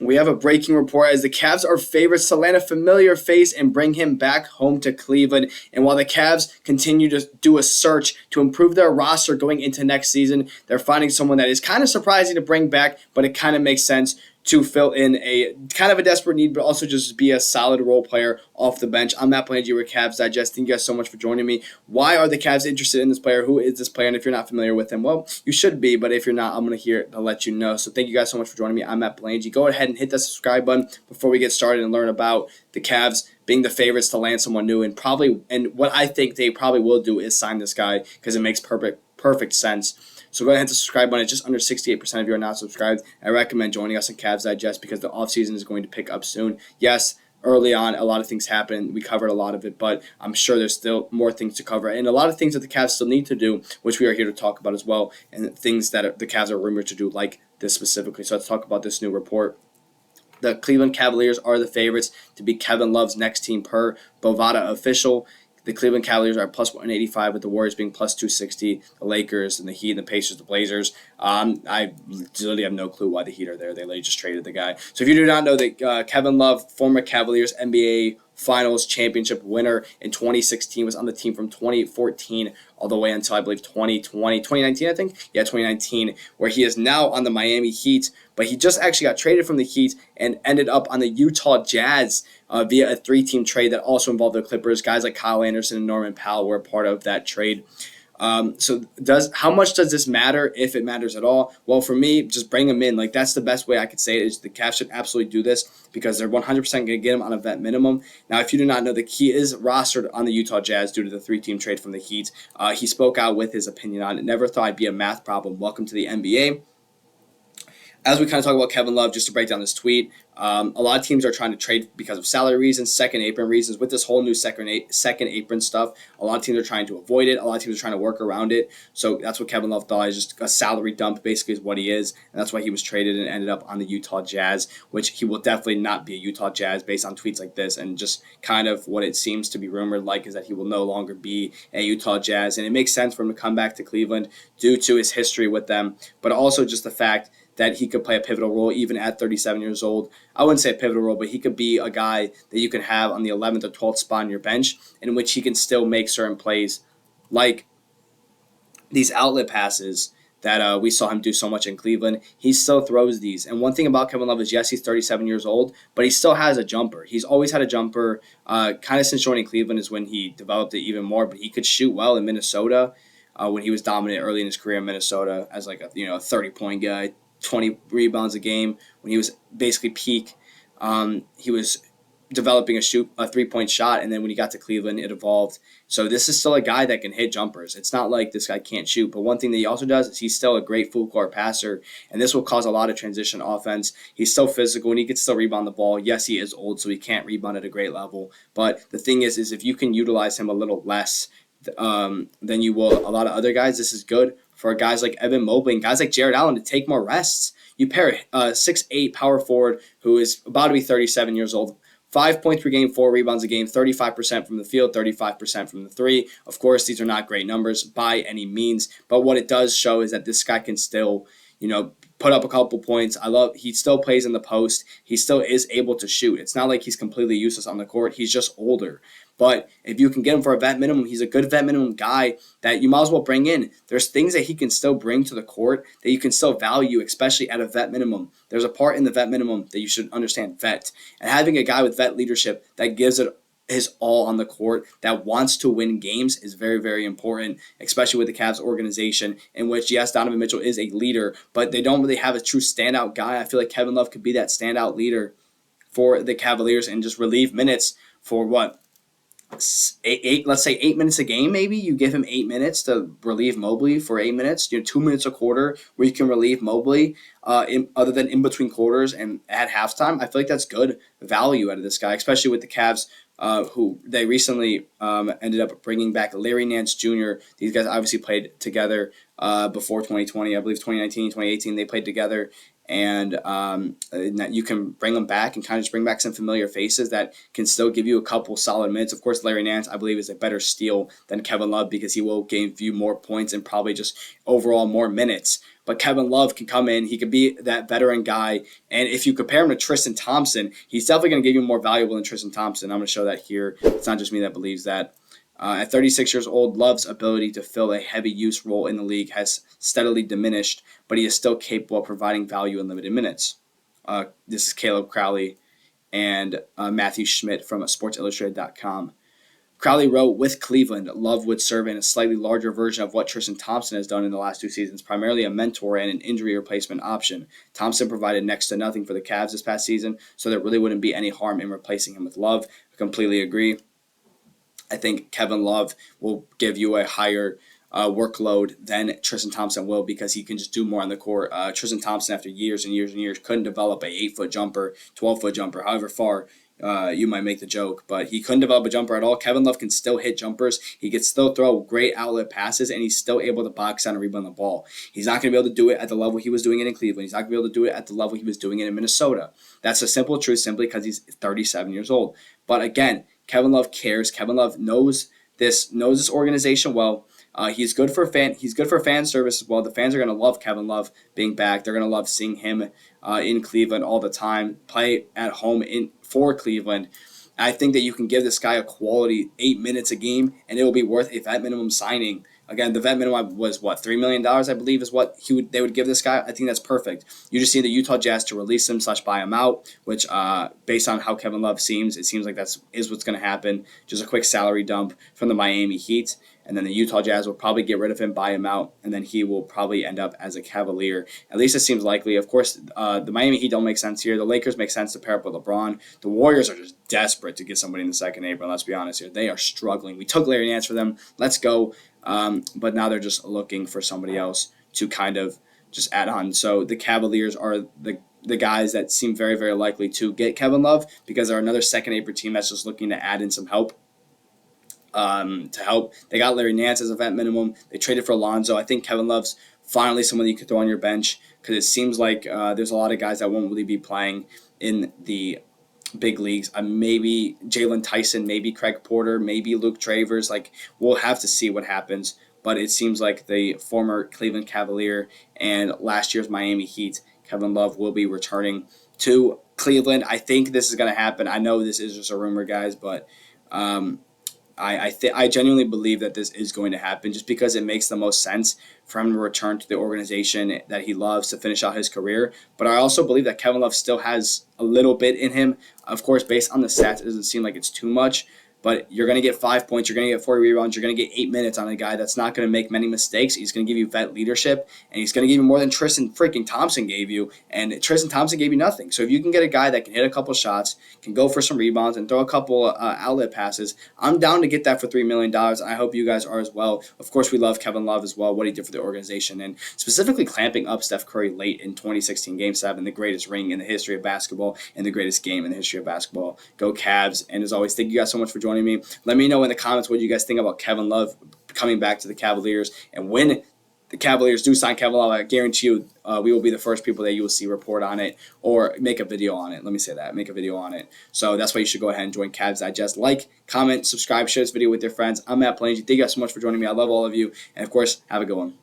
We have a breaking report as the Cavs are favorites to land a familiar face and bring him back home to Cleveland. And while the Cavs continue to do a search to improve their roster going into next season, they're finding someone that is kind of surprising to bring back, but it kind of makes sense to fill in a kind of a desperate need, but also just be a solid role player off the bench. I'm Matt Blangy with Cavs Digest. Thank you guys so much for joining me. Why are the Cavs interested in this player? Who is this player? And if you're not familiar with him, well, you should be, but if you're not, I'm going to let you know. So thank you guys so much for joining me. I'm Matt Blangy. Go ahead and hit that subscribe button before we get started and learn about the Cavs being the favorites to land someone new, and what I think they probably will do is sign this guy because it makes perfect sense. So go ahead and hit the subscribe button. It's just under 68% of you are not subscribed. I recommend joining us in Cavs Digest because the offseason is going to pick up soon. Yes, early on, a lot of things happen. We covered a lot of it, but I'm sure there's still more things to cover. And a lot of things that the Cavs still need to do, which we are here to talk about as well, and things that the Cavs are rumored to do like this specifically. So let's talk about this new report. The Cleveland Cavaliers are the favorites to be Kevin Love's next team per Bovada official. The Cleveland Cavaliers are plus 185 with the Warriors being plus 260, the Lakers and the Heat and the Pacers, the Blazers. I literally have no clue why the Heat are there. They literally just traded the guy. So if you do not know that Kevin Love, former Cavaliers NBA Finals championship winner in 2016, was on the team from 2014 all the way until I believe 2019, I think. Yeah, 2019, where he is now on the Miami Heat. But he just actually got traded from the Heat and ended up on the Utah Jazz via a 3-team trade that also involved the Clippers. Guys like Kyle Anderson and Norman Powell were a part of that trade. So how much does this matter, if it matters at all? Well, for me, just bring him in. Like, that's the best way I could say it, is the Cavs should absolutely do this because they're 100% going to get him on a vet minimum. Now, if you do not know, he is rostered on the Utah Jazz due to the 3-team trade from the Heat. He spoke out with his opinion on it. Never thought I'd be a math problem. Welcome to the NBA. As we kind of talk about Kevin Love, just to break down this tweet, a lot of teams are trying to trade because of salary reasons, second apron reasons. With this whole new second apron stuff, a lot of teams are trying to avoid it. A lot of teams are trying to work around it. So that's what Kevin Love thought, is just a salary dump, basically, is what he is. And that's why he was traded and ended up on the Utah Jazz, which he will definitely not be a Utah Jazz based on tweets like this. And just kind of what it seems to be rumored like is that he will no longer be a Utah Jazz. And it makes sense for him to come back to Cleveland due to his history with them, but also just the fact that he could play a pivotal role even at 37 years old. I wouldn't say a pivotal role, but he could be a guy that you can have on the 11th or 12th spot on your bench, in which he can still make certain plays like these outlet passes that we saw him do so much in Cleveland. He still throws these. And one thing about Kevin Love is, yes, he's 37 years old, but he still has a jumper. He's always had a jumper. Kind of since joining Cleveland is when he developed it even more, but he could shoot well in Minnesota when he was dominant early in his career in Minnesota as like a 30-point guy. 20 rebounds a game. When he was basically peak, he was developing a 3-point shot, and then when he got to Cleveland, it evolved. So this is still a guy that can hit jumpers. It's not like this guy can't shoot, but one thing that he also does is he's still a great full court passer, and this will cause a lot of transition offense. He's still physical, and he can still rebound the ball. Yes, he is old, so he can't rebound at a great level, but the thing is if you can utilize him a little less than you will a lot of other guys, this is good for guys like Evan Mobley and guys like Jarrett Allen to take more rests. You pair a 6'8" power forward who is about to be 37 years old, 5 points per game, 4 rebounds a game, 35% from the field, 35% from the three. Of course, these are not great numbers by any means, but what it does show is that this guy can still, put up a couple points. He still plays in the post. He still is able to shoot. It's not like he's completely useless on the court. He's just older. But if you can get him for a vet minimum, he's a good vet minimum guy that you might as well bring in. There's things that he can still bring to the court that you can still value, especially at a vet minimum. There's a part in the vet minimum that you should understand, vet. And having a guy with vet leadership that gives it his all on the court, that wants to win games, is very, very important, especially with the Cavs organization, in which, yes, Donovan Mitchell is a leader, but they don't really have a true standout guy. I feel like Kevin Love could be that standout leader for the Cavaliers and just relieve minutes for what? Let's say 8 minutes a game. Maybe you give him 8 minutes to relieve Mobley for 8 minutes. 2 minutes a quarter where you can relieve Mobley, other than in between quarters and at halftime. I feel like that's good value out of this guy, especially with the Cavs, who they recently ended up bringing back Larry Nance Jr. These guys obviously played together before 2020. I believe 2019, 2018 they played together. And you can bring them back and kind of just bring back some familiar faces that can still give you a couple solid minutes. Of course, Larry Nance, I believe, is a better steal than Kevin Love because he will give you more points and probably just overall more minutes. but Kevin Love can come in. He could be that veteran guy. And if you compare him to Tristan Thompson, he's definitely going to give you more valuable than Tristan Thompson. I'm going to show that here. It's not just me that believes that. At 36 years old, Love's ability to fill a heavy use role in the league has steadily diminished, but he is still capable of providing value in limited minutes. This is Caleb Crowley and Matthew Schmidt from SportsIllustrated.com. Crowley wrote, with Cleveland, Love would serve in a slightly larger version of what Tristan Thompson has done in the last 2 seasons, primarily a mentor and an injury replacement option. Thompson provided next to nothing for the Cavs this past season, so there really wouldn't be any harm in replacing him with Love. I completely agree. I think Kevin Love will give you a higher workload than Tristan Thompson will because he can just do more on the court. Tristan Thompson, after years and years and years, couldn't develop a 8-foot jumper, 12-foot jumper, however far you might make the joke, but he couldn't develop a jumper at all. Kevin Love can still hit jumpers. He can still throw great outlet passes, and he's still able to box out and rebound the ball. He's not going to be able to do it at the level he was doing it in Cleveland. He's not going to be able to do it at the level he was doing it in Minnesota. That's a simple truth simply because he's 37 years old. But again, Kevin Love cares. Kevin Love knows this organization well. He's good for fan service as well. The fans are going to love Kevin Love being back. They're going to love seeing him in Cleveland all the time, play at home for Cleveland. I think that you can give this guy a quality 8 minutes a game, and it will be worth a vet minimum signing. Again, the vet minimum was what, $3 million, I believe, is what they would give this guy. I think that's perfect. You just need the Utah Jazz to release him / buy him out, which, based on how Kevin Love seems, it seems like is what's going to happen. Just a quick salary dump from the Miami Heat. And then the Utah Jazz will probably get rid of him, buy him out, and then he will probably end up as a Cavalier. At least it seems likely. Of course, the Miami Heat don't make sense here. The Lakers make sense to pair up with LeBron. The Warriors are just desperate to get somebody in the second apron. Let's be honest here. They are struggling. We took Larry Nance for them. Let's go. But now they're just looking for somebody else to kind of just add on. So the Cavaliers are the guys that seem very, very likely to get Kevin Love because they're another second apron team that's just looking to add in some help. They got Larry Nance as a vet minimum. They traded for Alonzo. I think Kevin Love's finally someone that you could throw on your bench because it seems like there's a lot of guys that won't really be playing in the big leagues. Maybe Jalen Tyson, maybe Craig Porter, maybe Luke Travers. Like, we'll have to see what happens. But it seems like the former Cleveland Cavalier and last year's Miami Heat, Kevin Love, will be returning to Cleveland. I think this is going to happen. I know this is just a rumor, guys, but I genuinely believe that this is going to happen just because it makes the most sense for him to return to the organization that he loves to finish out his career. But I also believe that Kevin Love still has a little bit in him. Of course, based on the stats, it doesn't seem like it's too much. But you're going to get 5 points, you're going to get 4 rebounds, you're going to get 8 minutes on a guy that's not going to make many mistakes. He's going to give you vet leadership, and he's going to give you more than Tristan freaking Thompson gave you, and Tristan Thompson gave you nothing. So if you can get a guy that can hit a couple shots, can go for some rebounds, and throw a couple outlet passes, I'm down to get that for $3 million, and I hope you guys are as well. Of course, we love Kevin Love as well, what he did for the organization, and specifically clamping up Steph Curry late in 2016 Game 7, the greatest ring in the history of basketball and the greatest game in the history of basketball. Go Cavs, and as always, thank you guys so much for joining me. Let me know in the comments what you guys think about Kevin Love coming back to the Cavaliers. And when the Cavaliers do sign Kevin Love, I guarantee you we will be the first people that you will see report on it or make a video on it. Let me say that. Make a video on it. So that's why you should go ahead and join Cavs Digest. Like, comment, subscribe, share this video with your friends. I'm Matt Plaingy. Thank you guys so much for joining me. I love all of you. And, of course, have a good one.